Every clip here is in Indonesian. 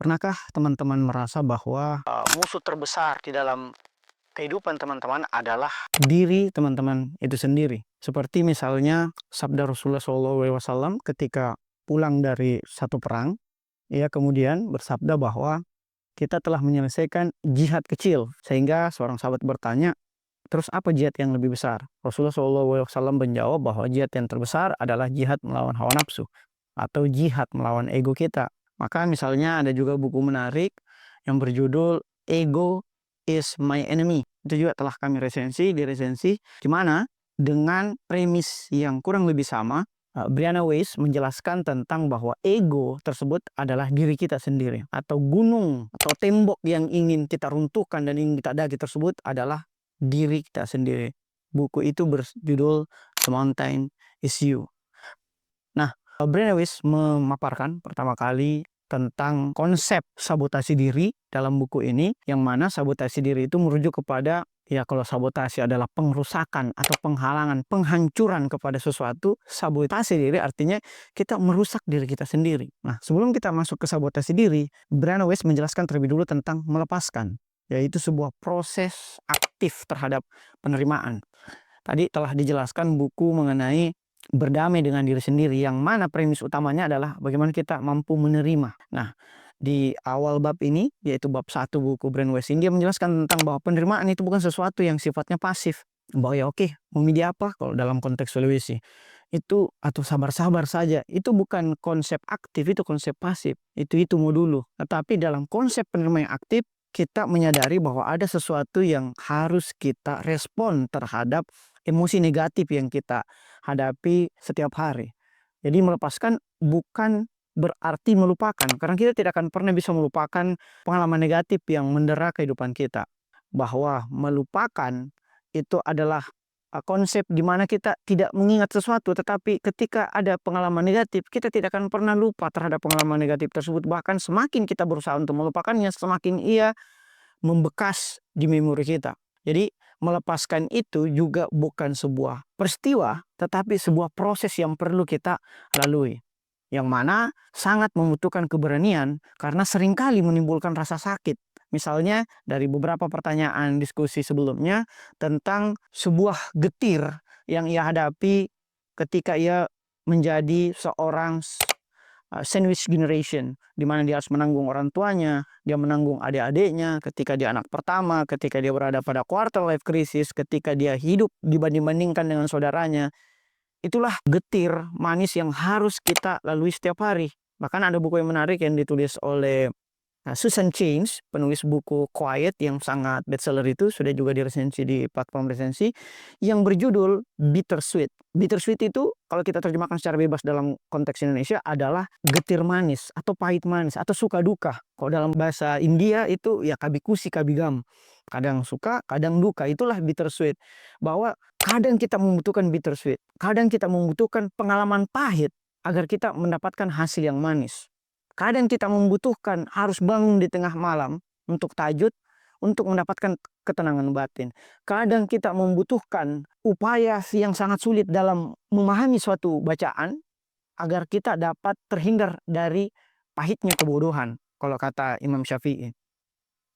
Pernahkah teman-teman merasa bahwa musuh terbesar di dalam kehidupan teman-teman adalah diri teman-teman itu sendiri? Seperti misalnya sabda Rasulullah SAW ketika pulang dari satu perang, ia kemudian bersabda bahwa kita telah menyelesaikan jihad kecil. Sehingga seorang sahabat bertanya, terus apa jihad yang lebih besar? Rasulullah SAW menjawab bahwa jihad yang terbesar adalah jihad melawan hawa nafsu atau jihad melawan ego kita. Maka misalnya ada juga buku menarik yang berjudul Ego is My Enemy. Itu juga telah kami resensi di mana dengan premis yang kurang lebih sama, Brianna Weiss menjelaskan tentang bahwa ego tersebut adalah diri kita sendiri, atau gunung atau tembok yang ingin kita runtuhkan dan ingin kita daki tersebut adalah diri kita sendiri. Buku itu berjudul The Mountain Is You. Nah, Brianna Weiss memaparkan pertama kali tentang konsep sabotasi diri dalam buku ini, yang mana sabotasi diri itu merujuk kepada, ya kalau sabotasi adalah pengrusakan atau penghalangan, penghancuran kepada sesuatu, sabotasi diri artinya kita merusak diri kita sendiri. Nah, sebelum kita masuk ke sabotasi diri, Brianna Weiss menjelaskan terlebih dulu tentang melepaskan, yaitu sebuah proses aktif terhadap penerimaan. Tadi telah dijelaskan buku mengenai berdamai dengan diri sendiri, yang mana premis utamanya adalah bagaimana kita mampu menerima. Nah, di awal bab ini, yaitu bab 1 buku Brian Weiss, dia menjelaskan tentang bahwa penerimaan itu bukan sesuatu yang sifatnya pasif. Bahwa ya oke, memilih apa kalau dalam konteks Sulawesi. Itu atau sabar-sabar saja. Itu bukan konsep aktif, itu konsep pasif. Itu mau dulu. Tetapi dalam konsep penerima yang aktif, kita menyadari bahwa ada sesuatu yang harus kita respon terhadap emosi negatif yang kita hadapi setiap hari. Jadi melepaskan bukan berarti melupakan, karena kita tidak akan pernah bisa melupakan pengalaman negatif yang mendera kehidupan kita. Bahwa melupakan itu adalah konsep di mana kita tidak mengingat sesuatu, tetapi ketika ada pengalaman negatif, kita tidak akan pernah lupa terhadap pengalaman negatif tersebut. Bahkan semakin kita berusaha untuk melupakannya, semakin ia membekas di memori kita. Jadi melepaskan itu juga bukan sebuah peristiwa, tetapi sebuah proses yang perlu kita lalui, yang mana sangat membutuhkan keberanian karena seringkali menimbulkan rasa sakit. Misalnya dari beberapa pertanyaan diskusi sebelumnya tentang sebuah getir yang ia hadapi ketika ia menjadi seorang sandwich generation, di mana dia harus menanggung orang tuanya, dia menanggung adik-adiknya, ketika dia anak pertama, ketika dia berada pada quarter life crisis, ketika dia hidup dibanding-bandingkan dengan saudaranya. Itulah getir manis yang harus kita lalui setiap hari. Bahkan ada buku yang menarik yang ditulis oleh Susan Cain, penulis buku Quiet yang sangat bestseller, itu sudah juga diresensi di platform resensi, yang berjudul Bittersweet. Bittersweet itu kalau kita terjemahkan secara bebas dalam konteks Indonesia adalah getir manis atau pahit manis atau suka duka. Kalau dalam bahasa India itu ya kabikusi kabigam. Kadang suka, kadang duka. Itulah bittersweet. Bahwa kadang kita membutuhkan bittersweet. Kadang kita membutuhkan pengalaman pahit agar kita mendapatkan hasil yang manis. Kadang kita membutuhkan harus bangun di tengah malam untuk tahajud, untuk mendapatkan ketenangan batin. Kadang kita membutuhkan upaya yang sangat sulit dalam memahami suatu bacaan agar kita dapat terhindar dari pahitnya kebodohan, kalau kata Imam Syafi'i.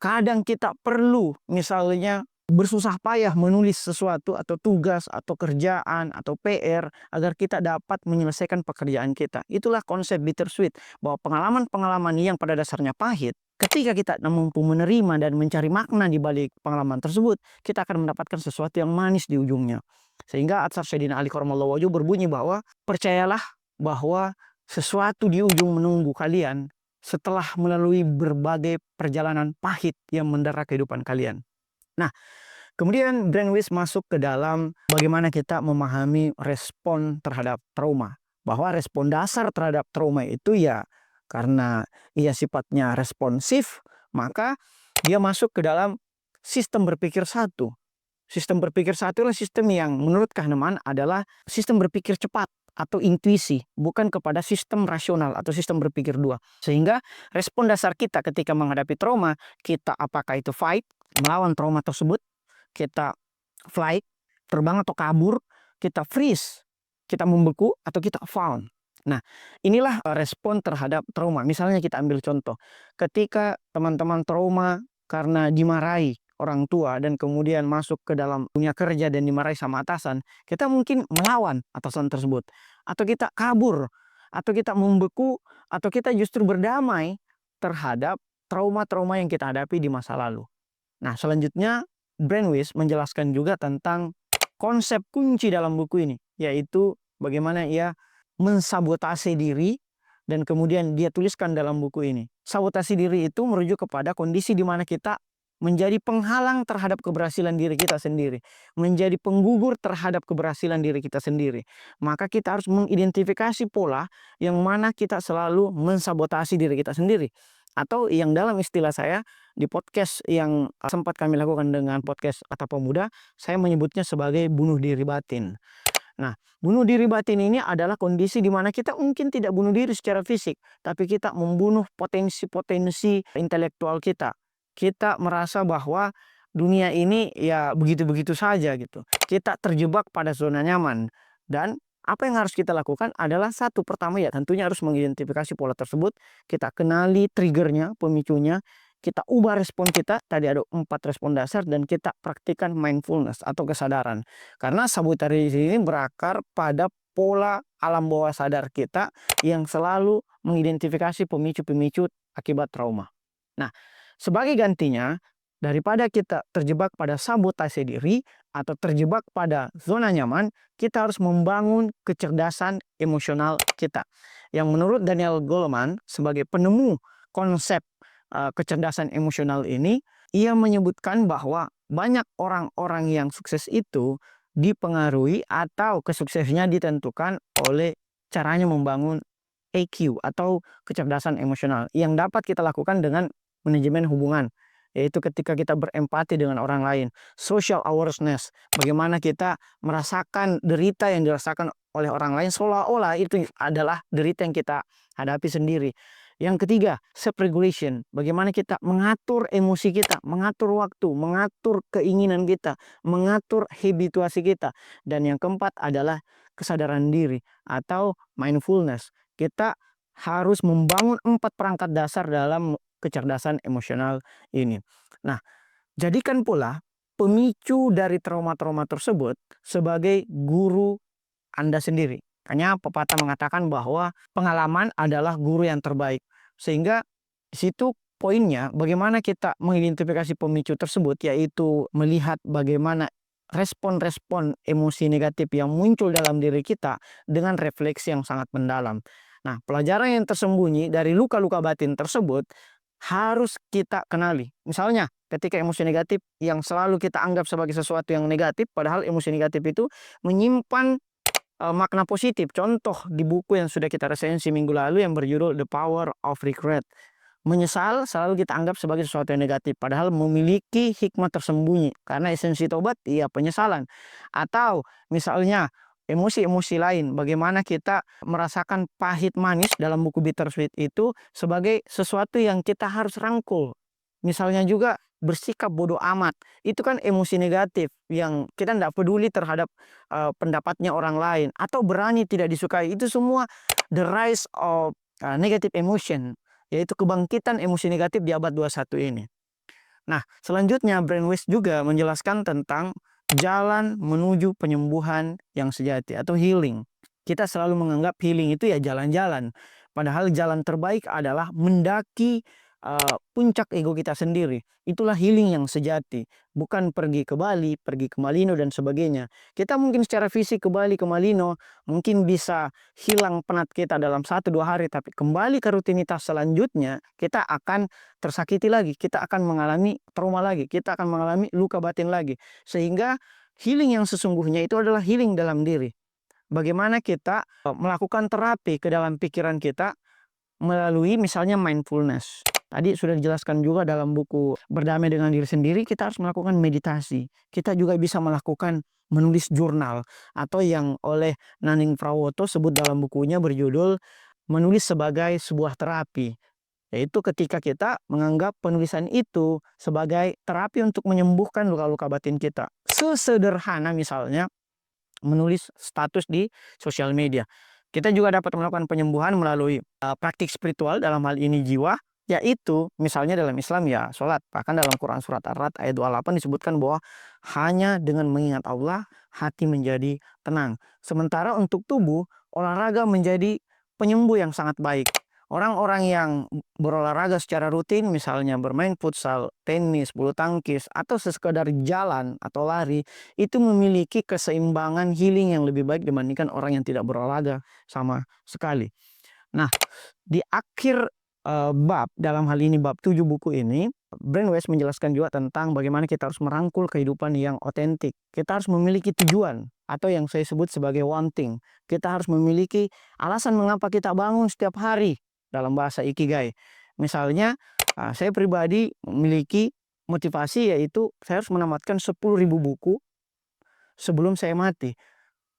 Kadang kita perlu misalnya bersusah payah menulis sesuatu atau tugas atau kerjaan atau PR agar kita dapat menyelesaikan pekerjaan kita. Itulah konsep bittersweet, bahwa pengalaman-pengalaman yang pada dasarnya pahit, ketika kita mampu menerima dan mencari makna di balik pengalaman tersebut, kita akan mendapatkan sesuatu yang manis di ujungnya. Sehingga Atsar Sayyidina Ali Karramallahu wajhu berbunyi bahwa percayalah bahwa sesuatu di ujung menunggu kalian setelah melalui berbagai perjalanan pahit yang mendera kehidupan kalian. Nah, kemudian Brian Weiss masuk ke dalam bagaimana kita memahami respon terhadap trauma. Bahwa respon dasar terhadap trauma itu ya karena ia sifatnya responsif, maka dia masuk ke dalam sistem berpikir satu. Sistem berpikir satu adalah sistem yang menurut Kahneman adalah sistem berpikir cepat atau intuisi, bukan kepada sistem rasional atau sistem berpikir dua. Sehingga respon dasar kita ketika menghadapi trauma, kita apakah itu fight, melawan trauma tersebut, kita flight, terbang atau kabur, kita freeze, kita membeku, atau kita fawn. Nah, inilah respon terhadap trauma. Misalnya kita ambil contoh, ketika teman-teman trauma karena dimarahi orang tua dan kemudian masuk ke dalam dunia kerja dan dimarahi sama atasan, kita mungkin melawan atasan tersebut, atau kita kabur, atau kita membeku, atau kita justru berdamai terhadap trauma-trauma yang kita hadapi di masa lalu. Nah, selanjutnya Brainwaves menjelaskan juga tentang konsep kunci dalam buku ini, yaitu bagaimana ia mensabotase diri dan kemudian dia tuliskan dalam buku ini. Sabotase diri itu merujuk kepada kondisi di mana kita menjadi penghalang terhadap keberhasilan diri kita sendiri, menjadi penggugur terhadap keberhasilan diri kita sendiri. Maka kita harus mengidentifikasi pola yang mana kita selalu mensabotasi diri kita sendiri. Atau yang dalam istilah saya di podcast yang sempat kami lakukan dengan podcast Kata Pemuda, saya menyebutnya sebagai bunuh diri batin. Nah, bunuh diri batin ini adalah kondisi di mana kita mungkin tidak bunuh diri secara fisik, tapi kita membunuh potensi-potensi intelektual kita. Kita merasa bahwa dunia ini ya begitu-begitu saja gitu. Kita terjebak pada zona nyaman. Dan apa yang harus kita lakukan adalah satu, pertama ya tentunya harus mengidentifikasi pola tersebut. Kita kenali triggernya, pemicunya, kita ubah respon kita. Tadi ada 4 respon dasar dan kita praktikkan mindfulness atau kesadaran. Karena sabotase ini berakar pada pola alam bawah sadar kita yang selalu mengidentifikasi pemicu-pemicu akibat trauma. Nah, sebagai gantinya, daripada kita terjebak pada sabotase diri atau terjebak pada zona nyaman, kita harus membangun kecerdasan emosional kita. Yang menurut Daniel Goleman sebagai penemu konsep kecerdasan emosional ini, ia menyebutkan bahwa banyak orang-orang yang sukses itu dipengaruhi atau kesuksesannya ditentukan oleh caranya membangun EQ atau kecerdasan emosional yang dapat kita lakukan dengan manajemen hubungan, yaitu ketika kita berempati dengan orang lain. Social awareness, bagaimana kita merasakan derita yang dirasakan oleh orang lain seolah-olah itu adalah derita yang kita hadapi sendiri. Yang ketiga, self-regulation. Bagaimana kita mengatur emosi kita, mengatur waktu, mengatur keinginan kita, mengatur habituasi kita. Dan yang keempat adalah kesadaran diri atau mindfulness. Kita harus membangun 4 perangkat dasar dalam kecerdasan emosional ini. Nah, jadikan pula pemicu dari trauma-trauma tersebut sebagai guru Anda sendiri. Hanya pepatah mengatakan bahwa pengalaman adalah guru yang terbaik. Sehingga di situ poinnya bagaimana kita mengidentifikasi pemicu tersebut, yaitu melihat bagaimana respon-respon emosi negatif yang muncul dalam diri kita dengan refleksi yang sangat mendalam. Nah, pelajaran yang tersembunyi dari luka-luka batin tersebut harus kita kenali. Misalnya, ketika emosi negatif yang selalu kita anggap sebagai sesuatu yang negatif, padahal emosi negatif itu menyimpan makna positif. Contoh di buku yang sudah kita resensi minggu lalu yang berjudul The Power of Regret. Menyesal selalu kita anggap sebagai sesuatu yang negatif, padahal memiliki hikmah tersembunyi. Karena esensi tobat, ya penyesalan. Atau misalnya emosi-emosi lain, bagaimana kita merasakan pahit manis dalam buku Bittersweet itu sebagai sesuatu yang kita harus rangkul. Misalnya juga bersikap bodoh amat, itu kan emosi negatif yang kita tidak peduli terhadap pendapatnya orang lain, atau berani tidak disukai. Itu semua the rise of negative emotion, yaitu kebangkitan emosi negatif di abad 21 ini. Nah, selanjutnya Brainwaves juga menjelaskan tentang jalan menuju penyembuhan yang sejati atau healing. Kita selalu menganggap healing itu ya jalan-jalan, padahal jalan terbaik adalah mendaki puncak ego kita sendiri. Itulah healing yang sejati, bukan pergi ke Bali, pergi ke Malino dan sebagainya. Kita mungkin secara fisik ke Bali, ke Malino, mungkin bisa hilang penat kita dalam 1-2 hari, tapi kembali ke rutinitas selanjutnya, kita akan tersakiti lagi, kita akan mengalami trauma lagi, kita akan mengalami luka batin lagi. Sehingga healing yang sesungguhnya itu adalah healing dalam diri. Bagaimana kita melakukan terapi ke dalam pikiran kita melalui misalnya mindfulness. Tadi sudah dijelaskan juga dalam buku Berdamai dengan Diri Sendiri, kita harus melakukan meditasi. Kita juga bisa melakukan menulis jurnal, atau yang oleh Naning Prawoto sebut dalam bukunya berjudul Menulis sebagai Sebuah Terapi. Yaitu ketika kita menganggap penulisan itu sebagai terapi untuk menyembuhkan luka-luka batin kita. Sesederhana misalnya menulis status di sosial media. Kita juga dapat melakukan penyembuhan melalui praktik spiritual, dalam hal ini jiwa, yaitu misalnya dalam Islam ya sholat. Bahkan dalam Quran surat Ar-Ra'd ayat 28 disebutkan bahwa hanya dengan mengingat Allah hati menjadi tenang. Sementara untuk tubuh, olahraga menjadi penyembuh yang sangat baik. Orang-orang yang berolahraga secara rutin, misalnya bermain futsal, tenis, bulu tangkis, atau sekedar jalan atau lari, itu memiliki keseimbangan healing yang lebih baik dibandingkan orang yang tidak berolahraga sama sekali. Nah, di akhir bab, dalam hal ini bab 7 buku ini, Brainwaves menjelaskan juga tentang bagaimana kita harus merangkul kehidupan yang otentik. Kita harus memiliki tujuan atau yang saya sebut sebagai wanting. Kita harus memiliki alasan mengapa kita bangun setiap hari dalam bahasa Ikigai. Misalnya, saya pribadi memiliki motivasi yaitu saya harus menamatkan 10.000 buku sebelum saya mati.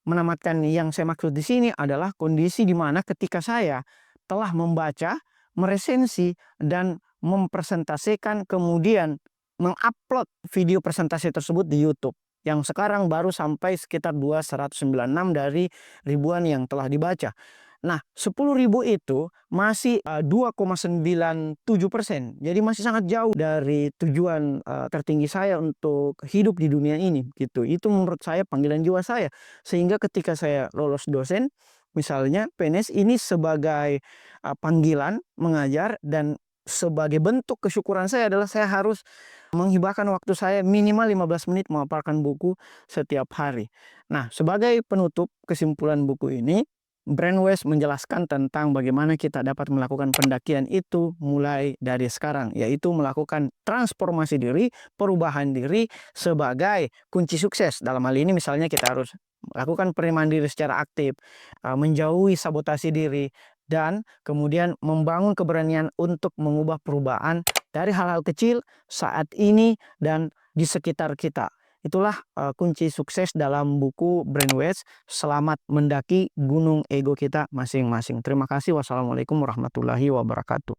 Menamatkan yang saya maksud di sini adalah kondisi di mana ketika saya telah membaca, meresensi, dan mempresentasikan, kemudian mengupload video presentasi tersebut di YouTube. Yang sekarang baru sampai sekitar 296 dari ribuan yang telah dibaca. Nah, 10.000 itu masih 2,97%. Jadi masih sangat jauh dari tujuan tertinggi saya untuk hidup di dunia ini gitu. Itu menurut saya panggilan jiwa saya. Sehingga ketika saya lolos dosen, misalnya PNS ini sebagai panggilan mengajar, dan sebagai bentuk kesyukuran saya adalah saya harus menghibahkan waktu saya minimal 15 menit memaparkan buku setiap hari. Nah, sebagai penutup kesimpulan buku ini, Brainwaves menjelaskan tentang bagaimana kita dapat melakukan pendakian itu mulai dari sekarang, yaitu melakukan transformasi diri, perubahan diri sebagai kunci sukses. Dalam hal ini misalnya kita harus melakukan penerimaan diri secara aktif, menjauhi sabotasi diri, dan kemudian membangun keberanian untuk mengubah perubahan dari hal-hal kecil saat ini dan di sekitar kita. Itulah kunci sukses dalam buku Brainwaves. Selamat mendaki gunung ego kita masing-masing. Terima kasih. Wassalamualaikum warahmatullahi wabarakatuh.